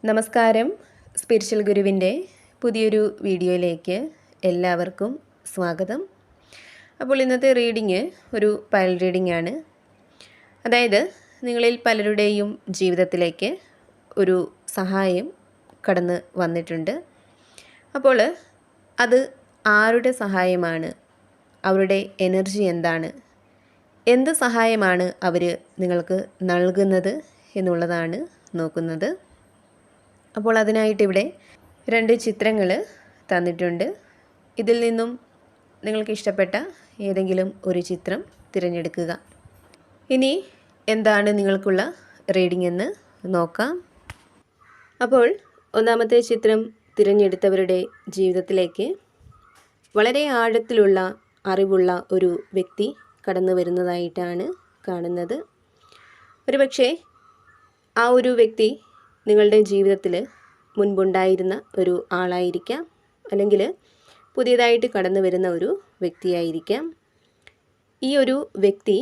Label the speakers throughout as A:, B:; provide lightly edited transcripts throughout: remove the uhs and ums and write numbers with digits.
A: നമസ്കാരം. സ്പിരിച്വൽ ഗുരുവിൻ്റെ പുതിയൊരു വീഡിയോയിലേക്ക് എല്ലാവർക്കും സ്വാഗതം. അപ്പോൾ ഇന്നത്തെ റീഡിങ് ഒരു പൈൽ റീഡിംഗ് ആണ്. അതായത് നിങ്ങളിൽ പലരുടെയും ജീവിതത്തിലേക്ക് ഒരു സഹായം കടന്ന് വന്നിട്ടുണ്ട്. അപ്പോൾ അത് ആരുടെ സഹായമാണ്, അവരുടെ എനർജി എന്താണ്, എന്ത് സഹായമാണ് അവർ നിങ്ങൾക്ക് നൽകുന്നത് എന്നുള്ളതാണ് നോക്കുന്നത്. അപ്പോൾ അതിനായിട്ട് ഇവിടെ 2 ചിത്രങ്ങൾ തന്നിട്ടുണ്ട്. ഇതിൽ നിന്നും നിങ്ങൾക്ക് ഇഷ്ടപ്പെട്ട ഏതെങ്കിലും ഒരു ചിത്രം തിരഞ്ഞെടുക്കുക. ഇനി എന്താണ് നിങ്ങൾക്കുള്ള റീഡിംഗ് എന്ന് നോക്കാം. അപ്പോൾ ഒന്നാമത്തെ ചിത്രം തിരഞ്ഞെടുത്തവരുടെ ജീവിതത്തിലേക്ക് വളരെ ആഴത്തിലുള്ള അറിവുള്ള ഒരു വ്യക്തി കടന്നു വരുന്നതായിട്ടാണ് കാണുന്നത്. ഒരുപക്ഷെ ആ ഒരു വ്യക്തി നിങ്ങളുടെ ജീവിതത്തിൽ മുൻപുണ്ടായിരുന്ന ഒരു ആളായിരിക്കാം, അല്ലെങ്കിൽ പുതിയതായിട്ട് കടന്നു വരുന്ന ഒരു വ്യക്തിയായിരിക്കാം. ഈ ഒരു വ്യക്തി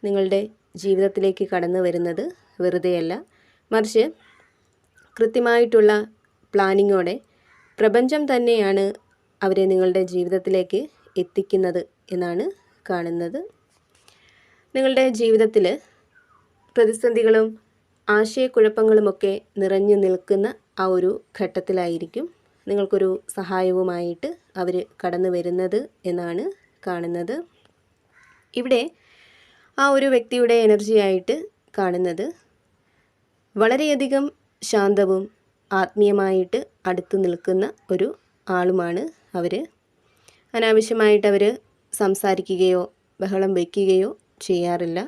A: നിങ്ങളുടെ ജീവിതത്തിലേക്ക് കടന്നു വരുന്നത് വെറുതെയല്ല, മറിച്ച് കൃത്യമായിട്ടുള്ള പ്ലാനിങ്ങോടെ പ്രപഞ്ചം തന്നെയാണ് അവരെ നിങ്ങളുടെ ജീവിതത്തിലേക്ക് എത്തിക്കുന്നത് എന്നാണ് കാണുന്നത്. നിങ്ങളുടെ ജീവിതത്തിൽ പ്രതിസന്ധികളും ആശയക്കുഴപ്പങ്ങളുമൊക്കെ നിറഞ്ഞു നിൽക്കുന്ന ആ ഒരു ഘട്ടത്തിലായിരിക്കും നിങ്ങൾക്കൊരു സഹായവുമായിട്ട് അവർ കടന്നു വരുന്നത് എന്നാണ് കാണുന്നത്. ഇവിടെ ആ ഒരു വ്യക്തിയുടെ എനർജിയായിട്ട് കാണുന്നത് വളരെയധികം ശാന്തവും ആത്മീയമായിട്ട് അടുത്ത് നിൽക്കുന്ന ഒരു ആളുമാണ് അവർ. അനാവശ്യമായിട്ട് അവർ സംസാരിക്കുകയോ ബഹളം വയ്ക്കുകയോ ചെയ്യാറില്ല.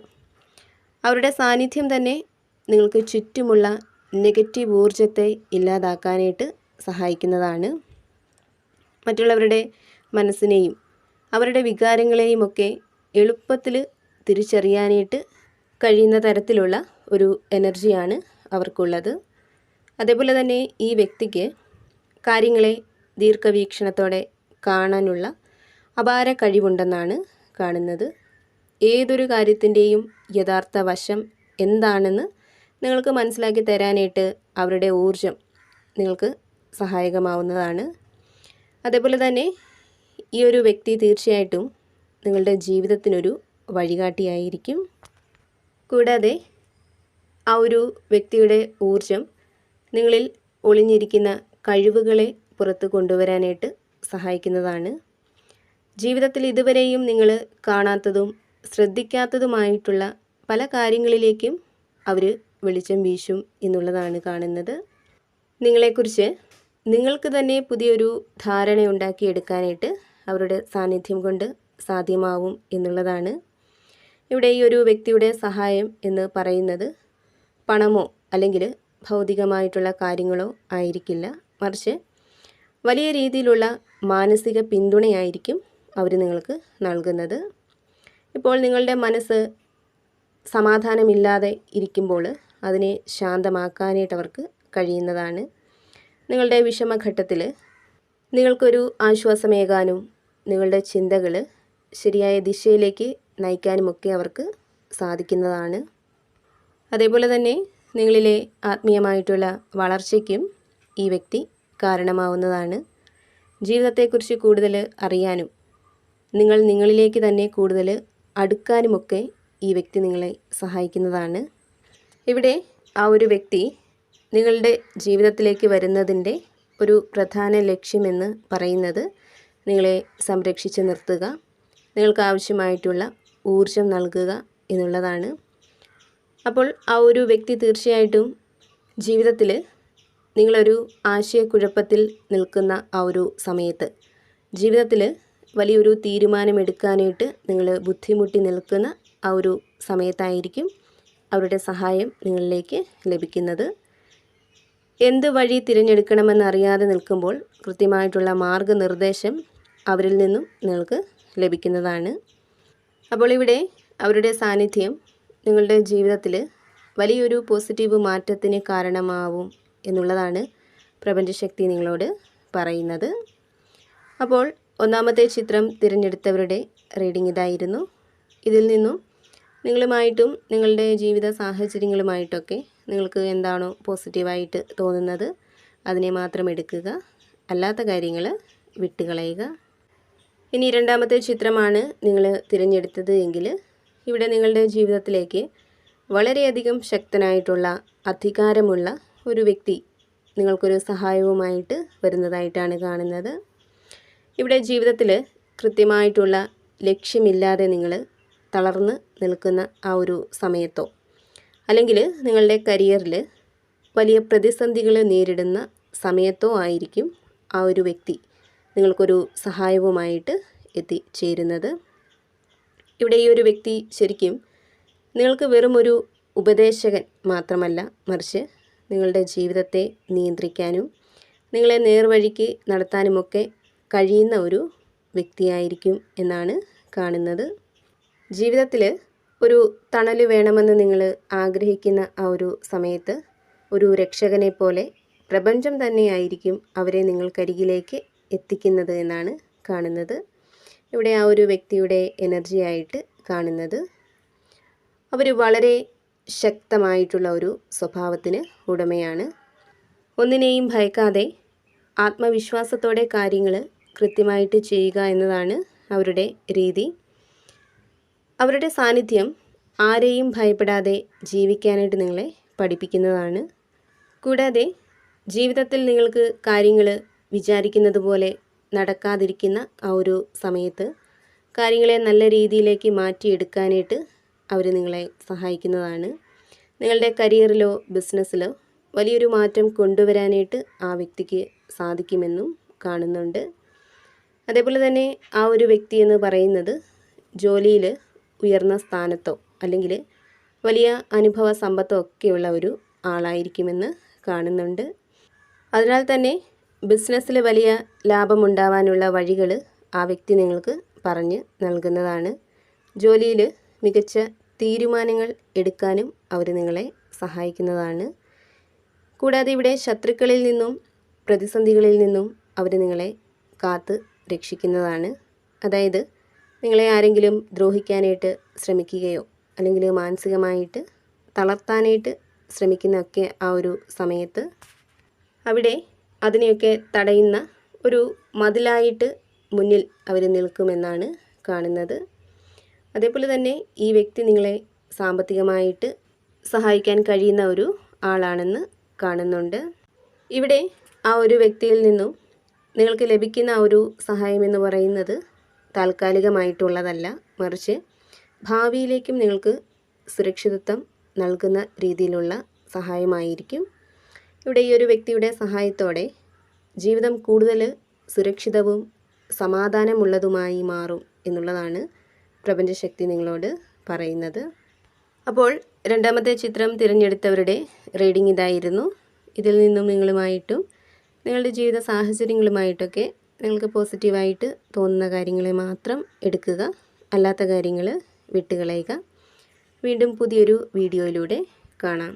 A: അവരുടെ സാന്നിധ്യം തന്നെ നിങ്ങൾക്ക് ചുറ്റുമുള്ള നെഗറ്റീവ് ഊർജത്തെ ഇല്ലാതാക്കാനായിട്ട് സഹായിക്കുന്നതാണ്. മറ്റുള്ളവരുടെ മനസ്സിനെയും അവരുടെ വികാരങ്ങളെയും ഒക്കെ എളുപ്പത്തിൽ തിരിച്ചറിയാനായിട്ട് കഴിയുന്ന തരത്തിലുള്ള ഒരു എനർജിയാണ് അവർക്കുള്ളത്. അതേപോലെ തന്നെ ഈ വ്യക്തിക്ക് കാര്യങ്ങളെ ദീർഘവീക്ഷണത്തോടെ കാണാനുള്ള അപാര കഴിവുണ്ടെന്നാണ് കാണുന്നത്. ഏതൊരു കാര്യത്തിൻ്റെയും യഥാർത്ഥ വശം എന്താണെന്ന് നിങ്ങൾക്ക് മനസ്സിലാക്കി തരാനായിട്ട് അവരുടെ ഊർജം നിങ്ങൾക്ക് സഹായകമാവുന്നതാണ്. അതേപോലെ തന്നെ ഈ ഒരു വ്യക്തി തീർച്ചയായിട്ടും നിങ്ങളുടെ ജീവിതത്തിനൊരു വഴികാട്ടിയായിരിക്കും. കൂടാതെ ആ ഒരു വ്യക്തിയുടെ ഊർജം നിങ്ങളിൽ ഒളിഞ്ഞിരിക്കുന്ന കഴിവുകളെ പുറത്ത് കൊണ്ടുവരാനായിട്ട് സഹായിക്കുന്നതാണ്. ജീവിതത്തിൽ ഇതുവരെയും നിങ്ങൾ കാണാത്തതും ശ്രദ്ധിക്കാത്തതുമായിട്ടുള്ള പല കാര്യങ്ങളിലേക്കും അവർ വെളിച്ചം വീശും എന്നുള്ളതാണ് കാണുന്നത്. നിങ്ങളെക്കുറിച്ച് നിങ്ങൾക്ക് തന്നെ പുതിയൊരു ധാരണ ഉണ്ടാക്കിയെടുക്കാനായിട്ട് അവരുടെ സാന്നിധ്യം കൊണ്ട് സാധ്യമാവും എന്നുള്ളതാണ്. ഇവിടെ ഈ ഒരു വ്യക്തിയുടെ സഹായം എന്ന് പറയുന്നത് പണമോ അല്ലെങ്കിൽ ഭൗതികമായിട്ടുള്ള കാര്യങ്ങളോ ആയിരിക്കില്ല, മറിച്ച് വലിയ രീതിയിലുള്ള മാനസിക പിന്തുണയായിരിക്കും അവർ നിങ്ങൾക്ക് നൽകുന്നത്. ഇപ്പോൾ നിങ്ങളുടെ മനസ്സ് സമാധാനമില്ലാതെ ഇരിക്കുമ്പോൾ അതിനെ ശാന്തമാക്കാനായിട്ട് അവർക്ക് കഴിയുന്നതാണ്. നിങ്ങളുടെ വിഷമഘട്ടത്തിൽ നിങ്ങൾക്കൊരു ആശ്വാസമേകാനും നിങ്ങളുടെ ചിന്തകൾ ശരിയായ ദിശയിലേക്ക് നയിക്കാനുമൊക്കെ അവർക്ക് സാധിക്കുന്നതാണ്. അതേപോലെ തന്നെ നിങ്ങളിലെ ആത്മീയമായിട്ടുള്ള വളർച്ചയ്ക്കും ഈ വ്യക്തി കാരണമാവുന്നതാണ്. ജീവിതത്തെക്കുറിച്ച് കൂടുതൽ അറിയാനും നിങ്ങൾ നിങ്ങളിലേക്ക് തന്നെ കൂടുതൽ അടുക്കാനുമൊക്കെ ഈ വ്യക്തി നിങ്ങളെ സഹായിക്കുന്നതാണ്. ഇവിടെ ആ ഒരു വ്യക്തി നിങ്ങളുടെ ജീവിതത്തിലേക്ക് വരുന്നതിൻ്റെ ഒരു പ്രധാന ലക്ഷ്യമെന്ന് പറയുന്നത് നിങ്ങളെ സംരക്ഷിച്ച് നിർത്തുക, നിങ്ങൾക്ക് ആവശ്യമായിട്ടുള്ള ഊർജം നൽകുക എന്നുള്ളതാണ്. അപ്പോൾ ആ ഒരു വ്യക്തി തീർച്ചയായിട്ടും ജീവിതത്തിൽ നിങ്ങളൊരു ആശയക്കുഴപ്പത്തിൽ നിൽക്കുന്ന ആ ഒരു സമയത്ത്, ജീവിതത്തിൽ വലിയൊരു തീരുമാനമെടുക്കാനായിട്ട് നിങ്ങൾ ബുദ്ധിമുട്ടി നിൽക്കുന്ന ആ ഒരു സമയത്തായിരിക്കും അവരുടെ സഹായം നിങ്ങളിലേക്ക് ലഭിക്കുന്നത്. എന്ത് വഴി തിരഞ്ഞെടുക്കണമെന്നറിയാതെ നിൽക്കുമ്പോൾ കൃത്യമായിട്ടുള്ള മാർഗനിർദ്ദേശം അവരിൽ നിന്നും നിങ്ങൾക്ക് ലഭിക്കുന്നതാണ്. അപ്പോൾ ഇവിടെ അവരുടെ സാന്നിധ്യം നിങ്ങളുടെ ജീവിതത്തിൽ വലിയൊരു പോസിറ്റീവ് മാറ്റത്തിന് കാരണമാവും എന്നുള്ളതാണ് പ്രപഞ്ചശക്തി നിങ്ങളോട് പറയുന്നത്. അപ്പോൾ ഒന്നാമത്തെ ചിത്രം തിരഞ്ഞെടുത്തവരുടെ റീഡിംഗ് ഇതായിരുന്നു. ഇതിൽ നിന്നും നിങ്ങളുമായിട്ടും നിങ്ങളുടെ ജീവിത സാഹചര്യങ്ങളുമായിട്ടൊക്കെ നിങ്ങൾക്ക് എന്താണോ പോസിറ്റീവായിട്ട് തോന്നുന്നത് അതിനെ മാത്രം എടുക്കുക, അല്ലാത്ത കാര്യങ്ങൾ വിട്ടുകളയുക. ഇനി രണ്ടാമത്തെ ചിത്രമാണ് നിങ്ങൾ തിരഞ്ഞെടുത്തത് എങ്കിൽ ഇവിടെ നിങ്ങളുടെ ജീവിതത്തിലേക്ക് വളരെയധികം ശക്തനായിട്ടുള്ള അധികാരമുള്ള ഒരു വ്യക്തി നിങ്ങൾക്കൊരു സഹായവുമായിട്ട് വരുന്നതായിട്ടാണ് കാണുന്നത്. ഇവിടെ ജീവിതത്തിൽ കൃത്യമായിട്ടുള്ള ലക്ഷ്യമില്ലാതെ നിങ്ങൾ തളർന്ന് നിൽക്കുന്ന ആ ഒരു സമയത്തോ അല്ലെങ്കിൽ നിങ്ങളുടെ കരിയറിൽ വലിയ പ്രതിസന്ധികൾ നേരിടുന്ന സമയത്തോ ആയിരിക്കും ആ ഒരു വ്യക്തി നിങ്ങൾക്കൊരു സഹായവുമായിട്ട് എത്തിച്ചേരുന്നത്. ഇവിടെ ഈ ഒരു വ്യക്തി ശരിക്കും നിങ്ങൾക്ക് വെറും ഒരു ഉപദേശകൻ മാത്രമല്ല, മറിച്ച് നിങ്ങളുടെ ജീവിതത്തെ നിയന്ത്രിക്കാനും നിങ്ങളെ നേർവഴിക്ക് നടത്താനുമൊക്കെ കഴിയുന്ന ഒരു വ്യക്തിയായിരിക്കും എന്നാണ് കാണുന്നത്. ജീവിതത്തിൽ ഒരു തണൽ വേണമെന്ന് നിങ്ങൾ ആഗ്രഹിക്കുന്ന ആ ഒരു സമയത്ത് ഒരു രക്ഷകനെ പോലെ പ്രപഞ്ചം തന്നെയായിരിക്കും അവരെ നിങ്ങൾക്കരികിലേക്ക് എത്തിക്കുന്നത് എന്നാണ് കാണുന്നത്. ഇവിടെ ആ ഒരു വ്യക്തിയുടെ എനർജിയായിട്ട് കാണുന്നത് അവർ വളരെ ശക്തമായിട്ടുള്ള ഒരു സ്വഭാവത്തിന് ഉടമയാണ്. ഒന്നിനെയും ഭയക്കാതെ ആത്മവിശ്വാസത്തോടെ കാര്യങ്ങൾ കൃത്യമായിട്ട് ചെയ്യുക എന്നതാണ് അവരുടെ രീതി. അവരുടെ സാന്നിധ്യം ആരെയും ഭയപ്പെടാതെ ജീവിക്കാനായിട്ട് നിങ്ങളെ പഠിപ്പിക്കുന്നതാണ്. കൂടാതെ ജീവിതത്തിൽ നിങ്ങൾക്ക് കാര്യങ്ങൾ വിചാരിക്കുന്നത് പോലെ നടക്കാതിരിക്കുന്ന ആ ഒരു സമയത്ത് കാര്യങ്ങളെ നല്ല രീതിയിലേക്ക് മാറ്റിയെടുക്കാനായിട്ട് അവർ നിങ്ങളെ സഹായിക്കുന്നതാണ്. നിങ്ങളുടെ കരിയറിലോ ബിസിനസ്സിലോ വലിയൊരു മാറ്റം കൊണ്ടുവരാനായിട്ട് ആ വ്യക്തിക്ക് സാധിക്കുമെന്നും കാണുന്നുണ്ട്. അതേപോലെ തന്നെ ആ ഒരു വ്യക്തി എന്ന് പറയുന്നത് ജോലിയിൽ ഉയർന്ന സ്ഥാനത്തോ അല്ലെങ്കിൽ വലിയ അനുഭവ സമ്പത്തോ ഒക്കെയുള്ള ഒരു ആളായിരിക്കുമെന്ന് കാണുന്നുണ്ട്. അതിനാൽ തന്നെ ബിസിനസ്സിൽ വലിയ ലാഭമുണ്ടാവാനുള്ള വഴികൾ ആ വ്യക്തി നിങ്ങൾക്ക് പറഞ്ഞ് നൽകുന്നതാണ്. ജോലിയിൽ മികച്ച തീരുമാനങ്ങൾ എടുക്കാനും അവർ നിങ്ങളെ സഹായിക്കുന്നതാണ്. കൂടാതെ ഇവിടെ ശത്രുക്കളിൽ നിന്നും പ്രതിസന്ധികളിൽ നിന്നും അവർ നിങ്ങളെ കാത്ത് രക്ഷിക്കുന്നതാണ്. അതായത് നിങ്ങളെ ആരെങ്കിലും ദ്രോഹിക്കാനായിട്ട് ശ്രമിക്കുകയോ അല്ലെങ്കിൽ മാനസികമായിട്ട് തളർത്താനായിട്ട് ശ്രമിക്കുന്നതൊക്കെ ആ ഒരു സമയത്ത് അവിടെ അതിനെയൊക്കെ തടയുന്ന ഒരു മതിലായിട്ട് മുന്നിൽ അവർ നിൽക്കുമെന്നാണ് കാണുന്നത്. അതേപോലെ തന്നെ ഈ വ്യക്തി നിങ്ങളെ സാമ്പത്തികമായിട്ട് സഹായിക്കാൻ കഴിയുന്ന ഒരു ആളാണെന്ന് കാണുന്നുണ്ട്. ഇവിടെ ആ ഒരു വ്യക്തിയിൽ നിന്നും നിങ്ങൾക്ക് ലഭിക്കുന്ന ആ ഒരു സഹായം എന്ന് പറയുന്നത് താൽക്കാലികമായിട്ടുള്ളതല്ല, മറിച്ച് ഭാവിയിലേക്കും നിങ്ങൾക്ക് സുരക്ഷിതത്വം നൽകുന്ന രീതിയിലുള്ള സഹായമായിരിക്കും. ഇവിടെ ഈ ഒരു വ്യക്തിയുടെ സഹായത്തോടെ ജീവിതം കൂടുതൽ സുരക്ഷിതവും സമാധാനമുള്ളതുമായി മാറും എന്നുള്ളതാണ് പ്രപഞ്ചശക്തി നിങ്ങളോട് പറയുന്നത്. അപ്പോൾ രണ്ടാമത്തെ ചിത്രം തിരഞ്ഞെടുത്തവരുടെ റീഡിംഗ് ഇതായിരുന്നു. ഇതിൽ നിന്നും നിങ്ങളുമായിട്ടും നിങ്ങളുടെ ജീവിത സാഹചര്യങ്ങളുമായിട്ടൊക്കെ നിങ്ങൾക്ക് പോസിറ്റീവായിട്ട് തോന്നുന്ന കാര്യങ്ങളെ മാത്രം എടുക്കുക, അല്ലാത്ത കാര്യങ്ങൾ വിട്ടുകളയുക. വീണ്ടും പുതിയൊരു വീഡിയോയിലൂടെ കാണാം.